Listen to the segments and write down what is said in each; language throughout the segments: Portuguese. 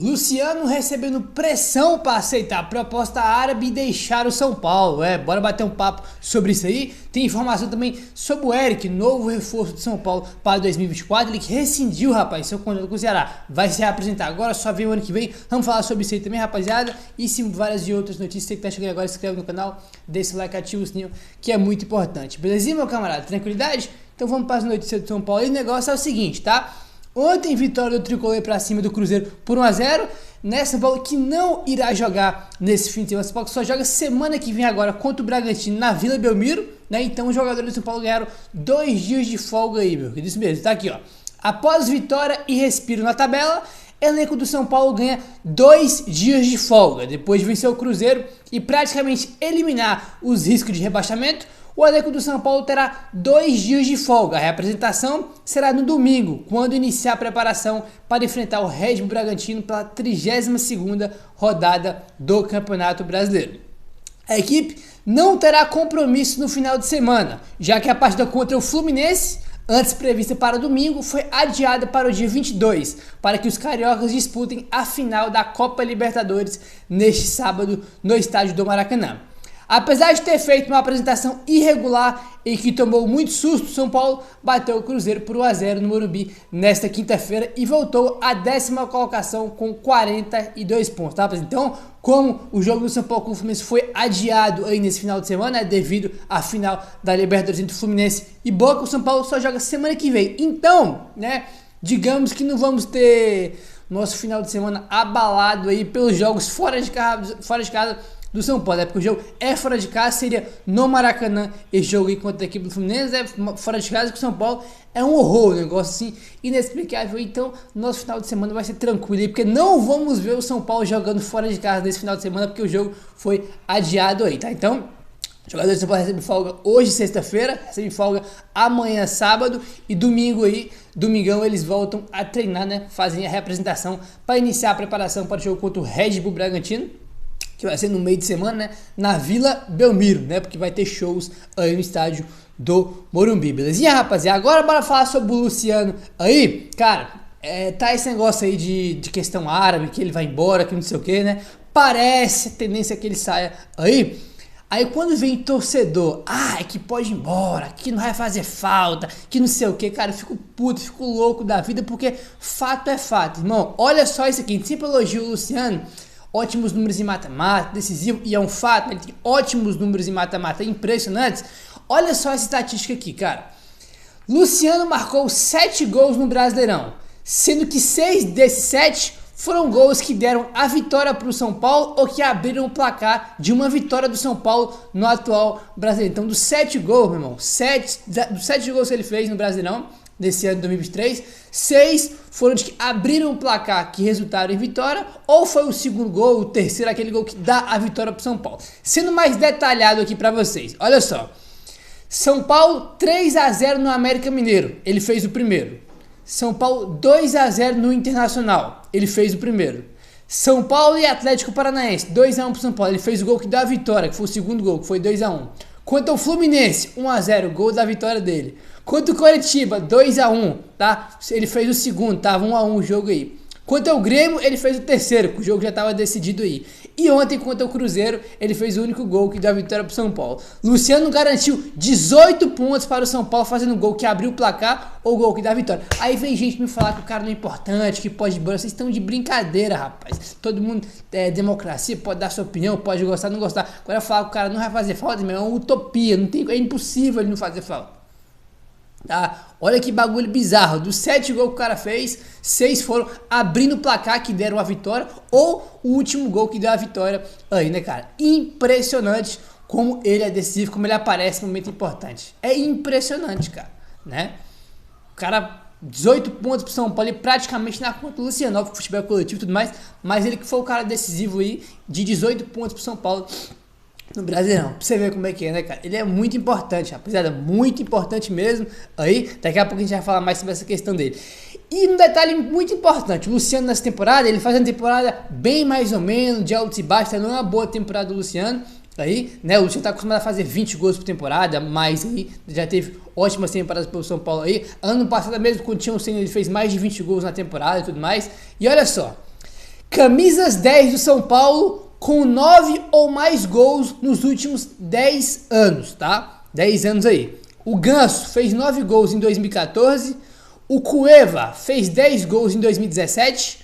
Luciano recebendo pressão para aceitar a proposta árabe e deixar o São Paulo. Bora bater um papo sobre isso aí. Tem informação também sobre o Eric, novo reforço do São Paulo para 2024. Ele que rescindiu, rapaz, seu contrato com o Ceará. Vai se reapresentar agora, só vem o ano que vem. Vamos falar sobre isso aí também, rapaziada. E sim, várias e outras notícias. Você que tá chegando agora, se inscreve no canal, deixa o like, ativa o sininho, que é muito importante. Belezinha, meu camarada? Tranquilidade? Então vamos para as notícias do São Paulo. E o negócio é o seguinte, tá? Ontem, vitória do Tricolor para cima do Cruzeiro por 1-0, né? São Paulo que não irá jogar nesse fim de semana. São Paulo que só joga semana que vem agora contra o Bragantino na Vila Belmiro, né? Então os jogadores do São Paulo ganharam 2 dias de folga aí, meu. Isso mesmo, tá aqui, ó. Após vitória e respiro na tabela, elenco do São Paulo ganha 2 dias de folga. Depois de vencer o Cruzeiro e praticamente eliminar os riscos de rebaixamento, o elenco do São Paulo terá 2 dias de folga. A representação será no domingo, quando iniciar a preparação para enfrentar o Red Bull Bragantino pela 32ª rodada do Campeonato Brasileiro. A equipe não terá compromisso no final de semana, já que a partida contra o Fluminense, antes prevista para domingo, foi adiada para o dia 22, para que os cariocas disputem a final da Copa Libertadores neste sábado no estádio do Maracanã. Apesar de ter feito uma apresentação irregular e que tomou muito susto, São Paulo bateu o Cruzeiro por 1-0 no Morumbi nesta quinta-feira e voltou à 10ª colocação com 42 pontos, tá? Então, como o jogo do São Paulo com o Fluminense foi adiado aí nesse final de semana, devido à final da Libertadores entre o Fluminense e Boca, o São Paulo só joga semana que vem. Então, né, digamos que não vamos ter nosso final de semana abalado aí pelos jogos fora de casa do São Paulo, porque o jogo é fora de casa, seria no Maracanã esse jogo aí contra a equipe do Fluminense, fora de casa, que o São Paulo é um horror, um negócio assim inexplicável. Então nosso final de semana vai ser tranquilo aí, porque não vamos ver o São Paulo jogando fora de casa nesse final de semana, porque o jogo foi adiado aí, tá? Então jogadores do São Paulo recebem folga hoje, sexta-feira, recebem folga amanhã, sábado, e domingo aí, domingão, eles voltam a treinar, né? Fazem a representação para iniciar a preparação para o jogo contra o Red Bull Bragantino, que vai ser no meio de semana, né, na Vila Belmiro, né, porque vai ter shows aí no estádio do Morumbi, belezinha, rapaziada? Agora bora falar sobre o Luciano aí, cara, tá esse negócio aí de questão árabe, que ele vai embora, que não sei o que, né, parece a tendência que ele saia aí quando vem torcedor, é que pode ir embora, que não vai fazer falta, que não sei o que, cara, eu fico puto, fico louco da vida, porque fato é fato, irmão. Olha só isso aqui, a gente sempre elogia o Luciano, ótimos números em mata-mata, decisivo, e é um fato, ele tem ótimos números em mata-mata, impressionantes. Olha só essa estatística aqui, cara. Luciano marcou 7 gols no Brasileirão, sendo que 6 desses 7 foram gols que deram a vitória para o São Paulo ou que abriram o placar de uma vitória do São Paulo no atual Brasileirão. Então, dos 7 gols, meu irmão, dos 7 gols que ele fez no Brasileirão, desse ano de 2023, 6 foram de que abriram o placar, que resultaram em vitória, ou foi o segundo gol, o terceiro, aquele gol que dá a vitória para o São Paulo. Sendo mais detalhado aqui para vocês, olha só. São Paulo 3-0 no América Mineiro, ele fez o primeiro. São Paulo 2-0 no Internacional, ele fez o primeiro. São Paulo e Atlético Paranaense, 2-1 pro São Paulo, ele fez o gol que deu a vitória, que foi o segundo gol, que foi 2-1. Quanto ao Fluminense, 1-0, gol da vitória dele. Quanto ao Coritiba, 2-1, tá? Ele fez o segundo, tava 1-1 o jogo aí. Quanto ao Grêmio, ele fez o terceiro, o jogo já estava decidido aí. E ontem, quanto ao Cruzeiro, ele fez o único gol que deu a vitória para o São Paulo. Luciano garantiu 18 pontos para o São Paulo, fazendo o gol que abriu o placar ou o gol que dá a vitória. Aí vem gente me falar que o cara não é importante, que pode ir embora. Vocês estão de brincadeira, rapaz. Todo mundo é democracia, pode dar sua opinião, pode gostar, não gostar. Agora falar que o cara não vai fazer falta, é uma utopia, é impossível ele não fazer falta. Tá? Olha que bagulho bizarro. Dos 7 gols que o cara fez, 6 foram abrindo o placar que deram a vitória, ou o último gol que deu a vitória aí, né, cara? Impressionante como ele é decisivo, como ele aparece no momento importante. É impressionante, cara, né? O cara, 18 pontos pro São Paulo e praticamente na conta do Luciano, pro futebol coletivo e tudo mais, mas ele que foi o cara decisivo aí, de 18 pontos pro São Paulo no Brasileirão, pra você ver como é que é, né, cara? Ele é muito importante, rapaziada, muito importante mesmo. Aí, daqui a pouco a gente vai falar mais sobre essa questão dele. E um detalhe muito importante, o Luciano nessa temporada, ele faz uma temporada bem mais ou menos, de altos e baixos, não é uma boa temporada do Luciano. Aí, né, o Luciano tá acostumado a fazer 20 gols por temporada, mas aí já teve ótimas temporadas pelo São Paulo aí. Ano passado mesmo, quando tinha o Senna, ele fez mais de 20 gols na temporada e tudo mais. E olha só, Camisas 10 do São Paulo com 9 ou mais gols nos últimos 10 anos, tá? 10 anos aí. O Ganso fez 9 gols em 2014, o Cueva fez 10 gols em 2017,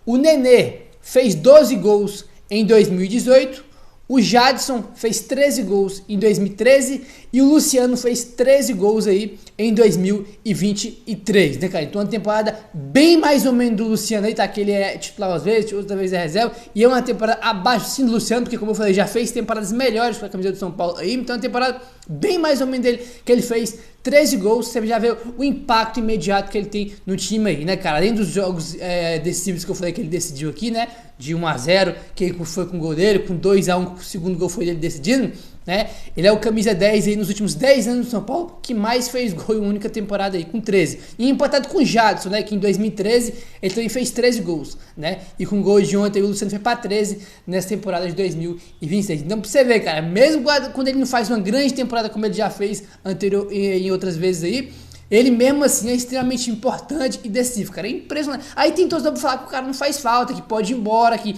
o Nenê fez 12 gols em 2018, o Jadson fez 13 gols em 2013 e o Luciano fez 13 gols aí em 2023, né, cara? Então uma temporada bem mais ou menos do Luciano aí, tá? Que ele é titular às vezes, outra vez é reserva, e é uma temporada abaixo sim do Luciano, porque como eu falei, já fez temporadas melhores com a camisa do São Paulo aí, então é uma temporada bem mais ou menos dele, que ele fez 13 gols, você já vê o impacto imediato que ele tem no time aí, né, cara? Além dos jogos decisivos que eu falei que ele decidiu aqui, né? De 1-0, que ele foi com o gol dele, com 2-1, o segundo gol foi dele decidindo, né? Ele é o camisa 10 aí nos últimos 10 anos do São Paulo, que mais fez gol em uma única temporada aí, com 13. E empatado com o Jadson, né? Que em 2013 ele também fez 13 gols, né? E com o gol de ontem o Luciano foi para 13 nessa temporada de 2026. Então pra você ver, cara, mesmo quando ele não faz uma grande temporada como ele já fez anterior em outras vezes aí, ele mesmo assim é extremamente importante e decisivo, cara, é impressionante. Aí tem torcedor pra falar que o cara não faz falta, que pode ir embora, que...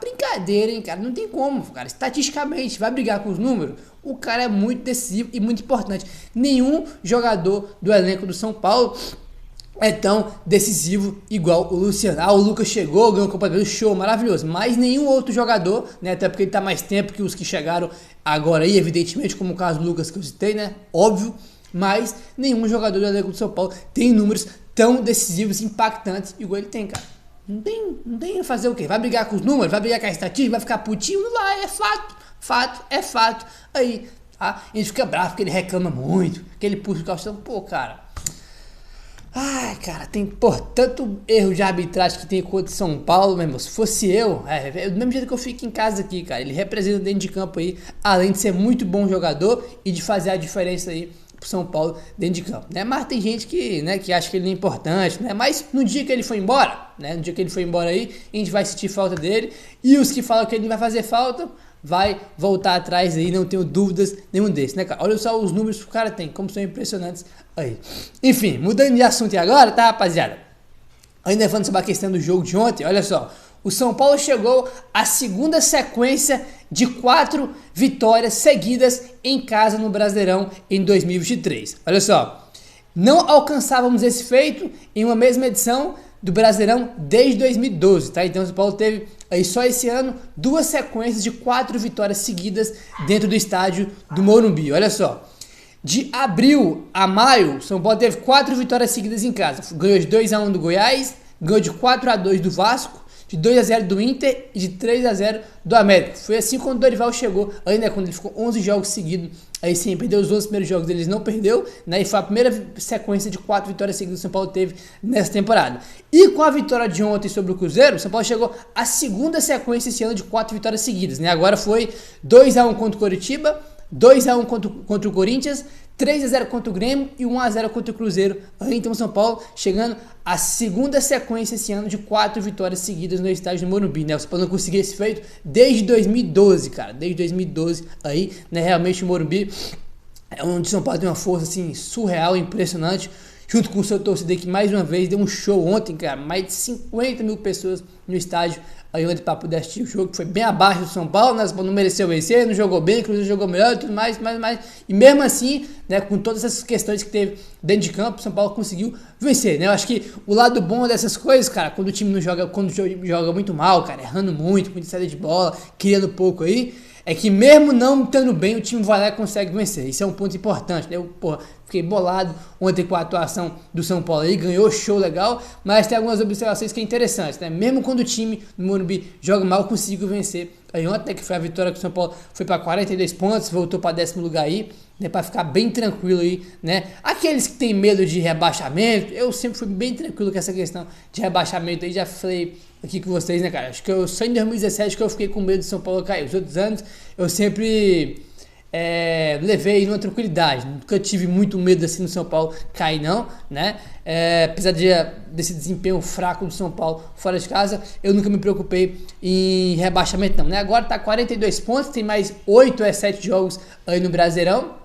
Brincadeira, hein, cara, não tem como, cara, estatisticamente, vai brigar com os números, o cara é muito decisivo e muito importante. Nenhum jogador do elenco do São Paulo é tão decisivo igual o Luciano. Ah, o Lucas chegou, ganhou o Copa do show, maravilhoso, mas nenhum outro jogador, né, até porque ele tá mais tempo que os que chegaram agora aí, evidentemente, como o caso do Lucas que eu citei, né, óbvio, mas nenhum jogador do elenco do São Paulo tem números tão decisivos, impactantes, igual ele tem, cara. Não tem fazer o quê? Vai brigar com os números? Vai brigar com a estatística? Vai ficar putinho? Não vai, é fato, é fato. Aí, tá? A gente fica bravo porque ele reclama muito, que ele puxa o calção. Pô, cara. Ai, cara, tem, tanto erro de arbitragem que tem contra São Paulo, meu irmão. Se fosse eu, do mesmo jeito que eu fico em casa aqui, cara. Ele representa dentro de campo aí, além de ser muito bom jogador e de fazer a diferença aí pro São Paulo dentro de campo, né? Mas tem gente que, né, que acha que ele não é importante, né? Mas no dia que ele foi embora, né? No dia que ele foi embora aí, a gente vai sentir falta dele. E os que falam que ele não vai fazer falta, vai voltar atrás aí, não tenho dúvidas nenhum desses, né, cara? Olha só os números que o cara tem, como são impressionantes aí. Enfim, mudando de assunto agora, tá, rapaziada? Ainda falando sobre a questão do jogo de ontem, olha só. O São Paulo chegou à segunda sequência de 4 vitórias seguidas em casa no Brasileirão em 2023. Olha só, não alcançávamos esse feito em uma mesma edição do Brasileirão desde 2012, tá? Então o São Paulo teve aí só esse ano 2 sequências de 4 vitórias seguidas dentro do estádio do Morumbi. Olha só, de abril a maio, o São Paulo teve 4 vitórias seguidas em casa. Ganhou de 2-1 do Goiás, ganhou de 4-2 do Vasco, de 2-0 do Inter e de 3-0 do América. Foi assim quando o Dorival chegou, ainda quando ele ficou 11 jogos seguidos, aí sim, perdeu os 11 primeiros jogos, eles não perdeu, né? E foi a primeira sequência de 4 vitórias seguidas que o São Paulo teve nessa temporada. E com a vitória de ontem sobre o Cruzeiro, o São Paulo chegou à segunda sequência esse ano de 4 vitórias seguidas, né? Agora foi 2-1 contra o Coritiba, 2-1 contra o Corinthians, 3-0 contra o Grêmio e 1-0 contra o Cruzeiro. Aí então o São Paulo chegando à segunda sequência esse ano de 4 vitórias seguidas no estádio do Morumbi, né? O São Paulo não conseguiu esse feito desde 2012, cara. Desde 2012 aí, né? Realmente o Morumbi é onde o São Paulo tem uma força assim surreal, impressionante. Junto com o seu torcedor que mais uma vez deu um show ontem, cara. Mais de 50 mil pessoas no estádio aí ontem para poder assistir o jogo, que foi bem abaixo do São Paulo, né? O São Paulo não mereceu vencer, não jogou bem, o Cruzeiro jogou melhor e tudo mais. E mesmo assim, né, com todas essas questões que teve dentro de campo, o São Paulo conseguiu vencer, né? Eu acho que o lado bom dessas coisas, cara, quando o time não joga, quando joga muito mal, cara, errando muito, muita saída de bola, criando pouco aí, é que mesmo não estando bem, o time vai lá e consegue vencer. Isso é um ponto importante, né? Eu, fiquei bolado ontem com a atuação do São Paulo aí, ganhou show legal, mas tem algumas observações que é interessante, né? Mesmo quando o time no Morumbi joga mal, conseguiu vencer. Aí ontem, né, que foi a vitória que o São Paulo foi para 42 pontos, voltou para 10º lugar aí, né, para ficar bem tranquilo aí, né? Aqueles que tem medo de rebaixamento, eu sempre fui bem tranquilo com essa questão de rebaixamento aí, já falei aqui com vocês, né, cara? Acho que só em 2017 que eu fiquei com medo de São Paulo cair. Os outros anos eu sempre levei numa tranquilidade, nunca tive muito medo assim no São Paulo cair não, né? Apesar desse desempenho fraco do São Paulo fora de casa, eu nunca me preocupei em rebaixamento não, né? Agora tá 42 pontos, tem mais 7 jogos aí no Brasileirão,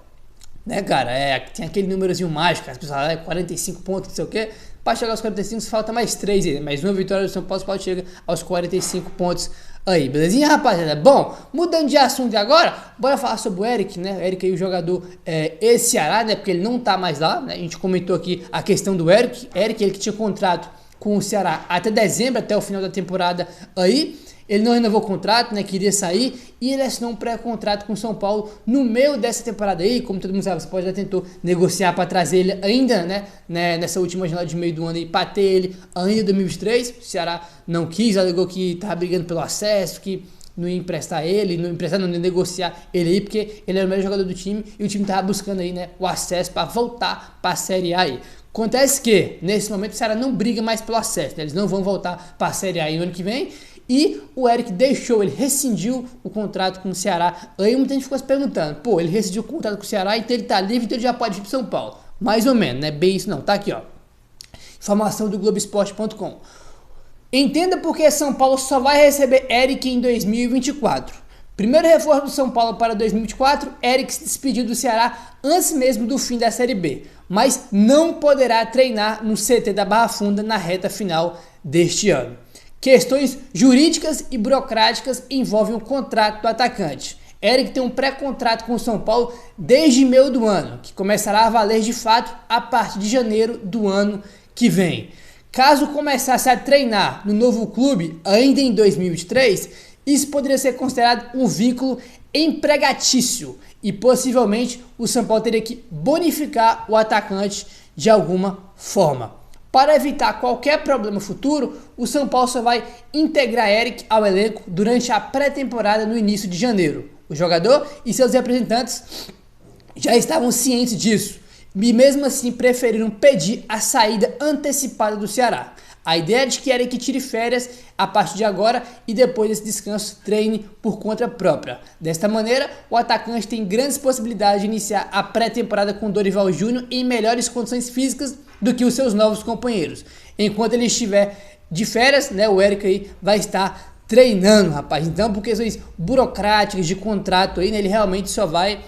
né, cara? Tem aquele númerozinho mágico, as pessoas falam, 45 pontos, não sei o quê. Para chegar aos 45, falta mais 3 aí, mais uma vitória do São Paulo, chega aos 45 pontos aí, belezinha, rapaziada? Bom, mudando de assunto agora, bora falar sobre o Eric, né? O Eric aí, o jogador ex-Ceará, né? Porque ele não tá mais lá, né? A gente comentou aqui a questão do Eric, ele que tinha contrato com o Ceará até dezembro, até o final da temporada aí. Ele não renovou o contrato, né? Queria sair e ele assinou um pré-contrato com o São Paulo no meio dessa temporada aí. Como todo mundo sabe, você já tentou negociar para trazer ele ainda, né? Nessa última janela de meio do ano aí, para ter ele ainda em 2023. O Ceará não quis, alegou que tava brigando pelo acesso, que não ia emprestar ele, não ia negociar ele aí, porque ele era o melhor jogador do time e o time tava buscando aí, né? O acesso para voltar para a Série A aí. Acontece que, nesse momento, o Ceará não briga mais pelo acesso, né? Eles não vão voltar para a Série A aí no ano que vem. E o Eric ele rescindiu o contrato com o Ceará. Aí muita gente ficou se perguntando, pô, ele rescindiu o contrato com o Ceará, então ele tá livre, então ele já pode ir pro São Paulo. Mais ou menos, não é bem isso não, tá aqui ó. Informação do Globoesporte.com. Entenda porque São Paulo só vai receber Eric em 2024. Primeiro reforço do São Paulo para 2024, Eric se despediu do Ceará antes mesmo do fim da Série B, mas não poderá treinar no CT da Barra Funda na reta final deste ano. Questões jurídicas e burocráticas envolvem o contrato do atacante. Eric tem um pré-contrato com o São Paulo desde meio do ano, que começará a valer de fato a partir de janeiro do ano que vem. Caso começasse a treinar no novo clube ainda em 2023, isso poderia ser considerado um vínculo empregatício e possivelmente o São Paulo teria que bonificar o atacante de alguma forma. Para evitar qualquer problema futuro, o São Paulo só vai integrar Eric ao elenco durante a pré-temporada no início de janeiro. O jogador e seus representantes já estavam cientes disso e mesmo assim preferiram pedir a saída antecipada do Ceará. A ideia é de que Eric tire férias a partir de agora e depois desse descanso treine por conta própria. Desta maneira, o atacante tem grandes possibilidades de iniciar a pré-temporada com Dorival Júnior em melhores condições físicas do que os seus novos companheiros. Enquanto ele estiver de férias, né, o Eric aí vai estar treinando, rapaz. Então, por questões burocráticas de contrato aí, né, ele realmente só vai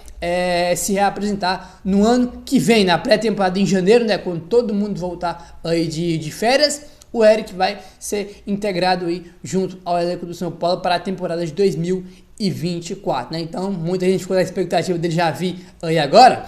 se reapresentar no ano que vem, na pré-temporada em janeiro, né, quando todo mundo voltar aí de férias. O Eric vai ser integrado aí junto ao elenco do São Paulo para a temporada de 2024, né? Então, muita gente ficou na expectativa dele já vir aí agora.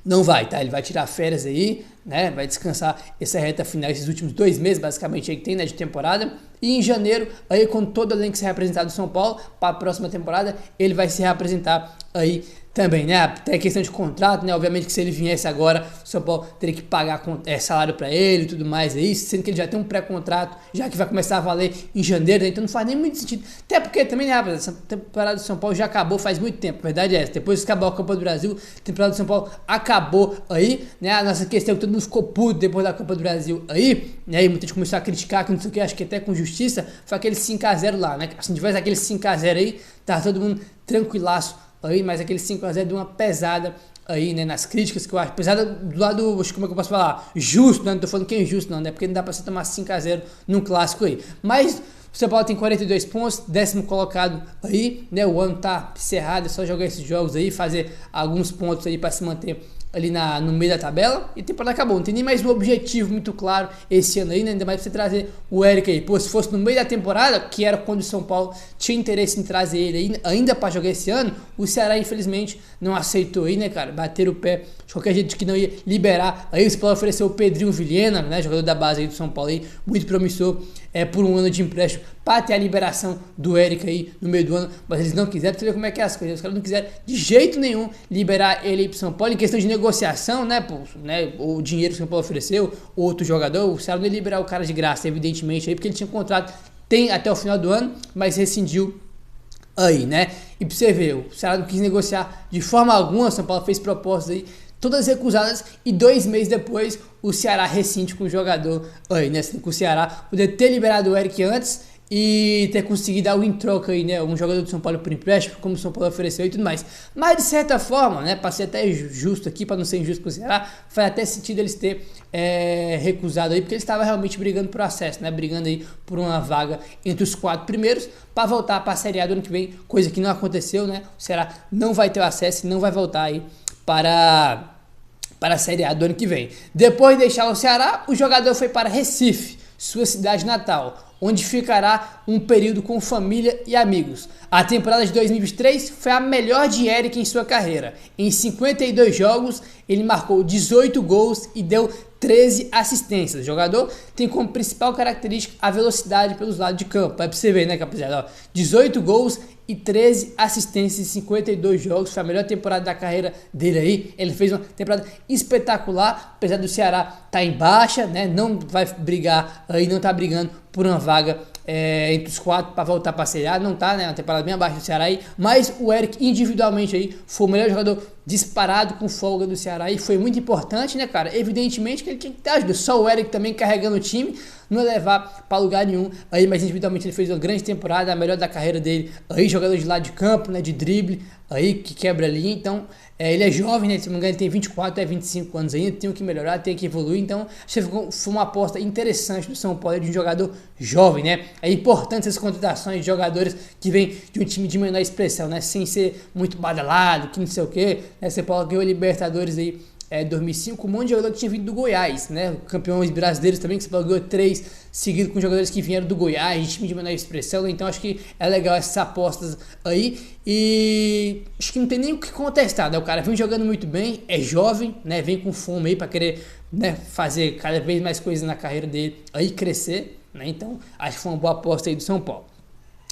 Não vai, tá? Ele vai tirar férias aí, né? Vai descansar essa reta final, esses últimos 2 meses, basicamente, aí que tem, né, de temporada. E em janeiro, aí quando todo o elenco se reapresentar do São Paulo para a próxima temporada, ele vai se reapresentar aí também, né? Tem questão de contrato, né? Obviamente que se ele viesse agora, o São Paulo teria que pagar salário para ele e tudo mais aí, sendo que ele já tem um pré-contrato, já que vai começar a valer em janeiro, né? Então não faz nem muito sentido. Até porque também, né, essa temporada do São Paulo já acabou faz muito tempo, a verdade é essa. Depois que acabar a Copa do Brasil, a temporada do São Paulo acabou aí, né? A nossa questão é que todo mundo ficou puto depois da Copa do Brasil aí, né? E muita gente começou a criticar, que não sei o que, acho que até com justiça, foi aquele 5x0 lá, né? Se não tivesse aquele 5x0 aí, tá todo mundo tranquilaço aí, mas aquele 5x0 deu uma pesada aí, né, nas críticas, que eu acho, pesada do lado, como é que eu posso falar, justo, né, não tô falando que é injusto não, né, porque não dá pra você tomar 5x0 num clássico aí, mas o São Paulo tem 42 pontos, 10º colocado aí, né, o ano tá encerrado, é só jogar esses jogos aí, fazer alguns pontos aí pra se manter ali no meio da tabela, e a temporada acabou, não tem nem mais um objetivo muito claro esse ano aí, né? Ainda mais pra você trazer o Eric aí, pô, se fosse no meio da temporada, que era quando o São Paulo tinha interesse em trazer ele aí, ainda pra jogar esse ano, o Ceará infelizmente não aceitou aí, né, cara, bater o pé de qualquer jeito que não ia liberar, aí o São Paulo ofereceu o Pedrinho Vilhena, né, jogador da base aí do São Paulo aí, muito promissor, por um ano de empréstimo, para ter a liberação do Eric aí no meio do ano, mas eles não quiseram, você vê como é que é as coisas, os caras não quiseram de jeito nenhum liberar ele aí pro São Paulo, em questão de negociação, né, pô, né, o dinheiro que o São Paulo ofereceu, outro jogador, o Ceará não ia liberar o cara de graça, evidentemente, aí, porque ele tinha contrato, tem até o final do ano, mas rescindiu aí, né, e pra você ver, o Ceará não quis negociar de forma alguma, o São Paulo fez propostas aí, todas recusadas, e 2 meses depois o Ceará rescinde com o jogador aí, né? Com o Ceará poder ter liberado o Eric antes e ter conseguido algo em troca aí, né? Um jogador do São Paulo por empréstimo, como o São Paulo ofereceu e tudo mais. Mas de certa forma, né? Pra ser até justo aqui, para não ser injusto com o Ceará, faz até sentido eles ter recusado aí, porque eles estavam realmente brigando por acesso, né? Brigando aí por uma vaga entre os 4 primeiros para voltar para a Série A do ano que vem, coisa que não aconteceu, né? O Ceará não vai ter o acesso e não vai voltar aí para a Série A do ano que vem. Depois de deixar o Ceará, o jogador foi para Recife, sua cidade natal, onde ficará um período com família e amigos. A temporada de 2023 foi a melhor de Eric em sua carreira. Em 52 jogos, ele marcou 18 gols e deu 13 assistências. O jogador tem como principal característica a velocidade pelos lados de campo. Vai pra você ver, né, rapaziada? 18 gols e 13 assistências em 52 jogos. Foi a melhor temporada da carreira dele aí. Ele fez uma temporada espetacular, apesar do Ceará estar em baixa, né? Não vai brigar aí, não tá brigando por uma vaga entre os 4 para voltar para a Série A. Não tá, né? Uma temporada bem abaixo do Ceará aí. Mas o Eric individualmente aí foi o melhor jogador disparado com folga do Ceará e foi muito importante, né, cara? Evidentemente que ele tinha que ter ajuda. Só o Eric também carregando o time não ia levar para lugar nenhum aí, mas individualmente ele fez uma grande temporada, a melhor da carreira dele aí, jogador de lado de campo, né, de drible aí, que quebra ali. Então ele é jovem, né, se não me engano ele tem 24 25 anos ainda, tem que melhorar, tem que evoluir. Então acho que foi uma aposta interessante do São Paulo, de um jogador jovem, né? É importante essas contratações de jogadores que vêm de um time de menor expressão, né, sem ser muito badalado, que não sei o que, né? São Paulo ganhou Libertadores aí 2005, um monte de jogador que tinha vindo do Goiás, né? Campeões brasileiros também, que você pagou 3 seguidos com jogadores que vieram do Goiás, de time de menor expressão, né? Então acho que é legal essas apostas aí e acho que não tem nem o que contestar, né? O cara vem jogando muito bem, é jovem, né? Vem com fome aí para querer, né, fazer cada vez mais coisas na carreira dele aí, crescer, né? Então acho que foi uma boa aposta aí do São Paulo.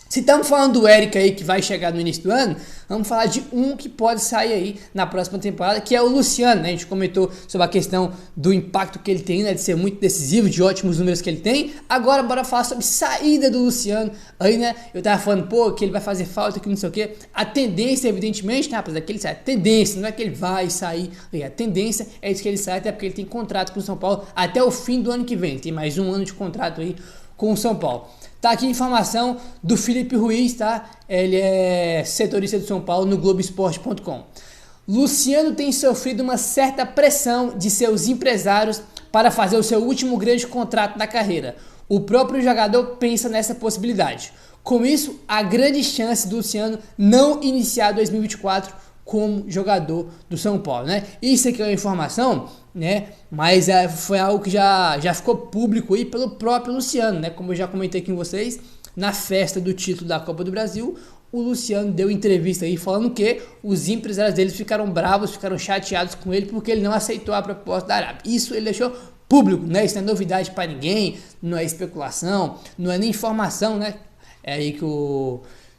Se estamos falando do Eric aí que vai chegar no início do ano, vamos falar de um que pode sair aí na próxima temporada, que é o Luciano, né? A gente comentou sobre a questão do impacto que ele tem, né? De ser muito decisivo, de ótimos números que ele tem. Agora bora falar sobre saída do Luciano aí, né? Eu tava falando, pô, que ele vai fazer falta, que não sei o quê. A tendência, evidentemente, né, rapaz, é que ele sai. A tendência, não é que ele vai sair. A tendência é de que ele sai, até porque ele tem contrato com o São Paulo até o fim do ano que vem. Tem mais um ano de contrato aí com o São Paulo. Tá aqui a informação do Felipe Ruiz, tá? Ele é setorista do São Paulo no Globoesporte.com. Luciano tem sofrido uma certa pressão de seus empresários para fazer o seu último grande contrato da carreira. O próprio jogador pensa nessa possibilidade. Com isso, há grande chance do Luciano não iniciar 2024 como jogador do São Paulo, né? Isso aqui é uma informação, né? Mas foi algo que já ficou público aí pelo próprio Luciano, né? Como eu já comentei aqui com vocês, na festa do título da Copa do Brasil, o Luciano deu entrevista aí falando que os empresários deles ficaram bravos, ficaram chateados com ele porque ele não aceitou a proposta da Arábia. Isso ele deixou público, né? Isso não é novidade para ninguém, não é especulação, não é nem informação, né? É aí que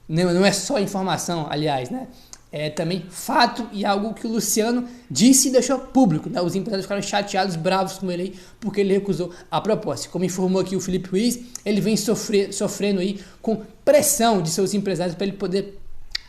não é só informação, aliás, né? É também fato e algo que o Luciano disse e deixou público, né? Os empresários ficaram chateados, bravos com ele aí, porque ele recusou a proposta. Como informou aqui o Felipe Ruiz, ele vem sofrendo aí com pressão de seus empresários para ele poder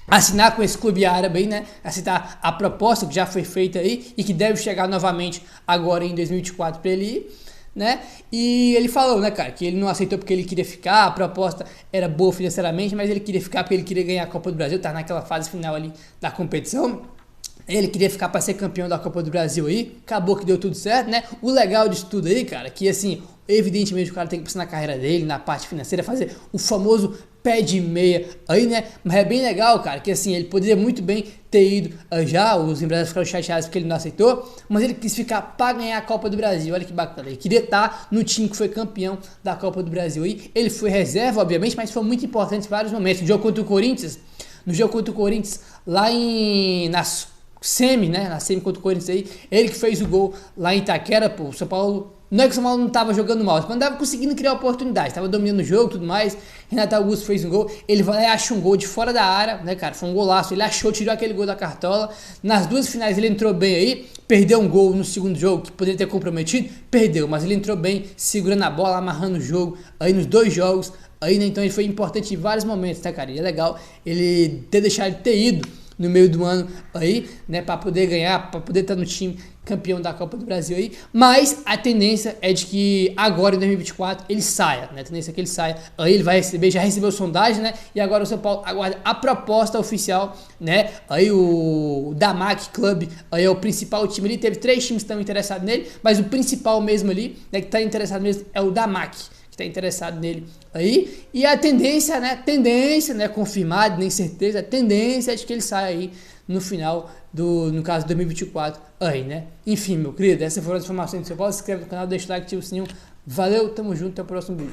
assinar com esse clube árabe aí, né? Aceitar a proposta que já foi feita aí e que deve chegar novamente agora em 2024 para ele ir, né? E ele falou, né, cara, que ele não aceitou porque ele queria ficar, a proposta era boa financeiramente, mas ele queria ficar porque ele queria ganhar a Copa do Brasil, tá naquela fase final ali da competição. Ele queria ficar para ser campeão da Copa do Brasil aí, acabou que deu tudo certo, né? O legal disso tudo aí, cara, que assim, evidentemente o cara tem que pensar na carreira dele, na parte financeira, fazer o famoso pé de meia aí, né? Mas é bem legal, cara, que assim, ele poderia muito bem ter ido já, os empresários ficaram chateados porque ele não aceitou, mas ele quis ficar para ganhar a Copa do Brasil. Olha que bacana, ele queria estar no time que foi campeão da Copa do Brasil aí. Ele foi reserva, obviamente, mas foi muito importante em vários momentos. No jogo contra o Corinthians, lá nas semi, né? Na semi contra o Corinthians aí, ele que fez o gol lá em Itaquera, pô. O São Paulo, não é que o São Paulo não tava jogando mal, mas tava conseguindo criar oportunidades, tava dominando o jogo e tudo mais. Renato Augusto fez um gol, ele vai lá e acha um gol de fora da área, né, cara? Foi um golaço, ele achou, tirou aquele gol da cartola. Nas duas finais ele entrou bem aí, perdeu um gol no segundo jogo que poderia ter comprometido, perdeu, mas ele entrou bem, segurando a bola, amarrando o jogo aí nos dois jogos. Aí, né, então ele foi importante em vários momentos, tá, cara? E é legal ele ter deixado de ter ido no meio do ano aí, né, para poder ganhar, para poder estar no time campeão da Copa do Brasil aí, mas a tendência é de que agora em 2024 ele saia, né, a tendência é que ele saia, aí ele vai receber, já recebeu sondagem, né, e agora o São Paulo aguarda a proposta oficial, né, aí o Damac Club, aí é o principal time ali, teve 3 times que estão interessados nele, mas o principal mesmo ali, né, que está interessado mesmo é o Damac, que está interessado nele aí, e a tendência, né, confirmada, nem certeza, a tendência é de que ele saia aí no final no caso 2024 aí, né? Enfim, meu querido, essas foram as informações do São Paulo. Se inscreve no canal, deixa o like, ativa o sininho. Valeu, tamo junto, até o próximo vídeo.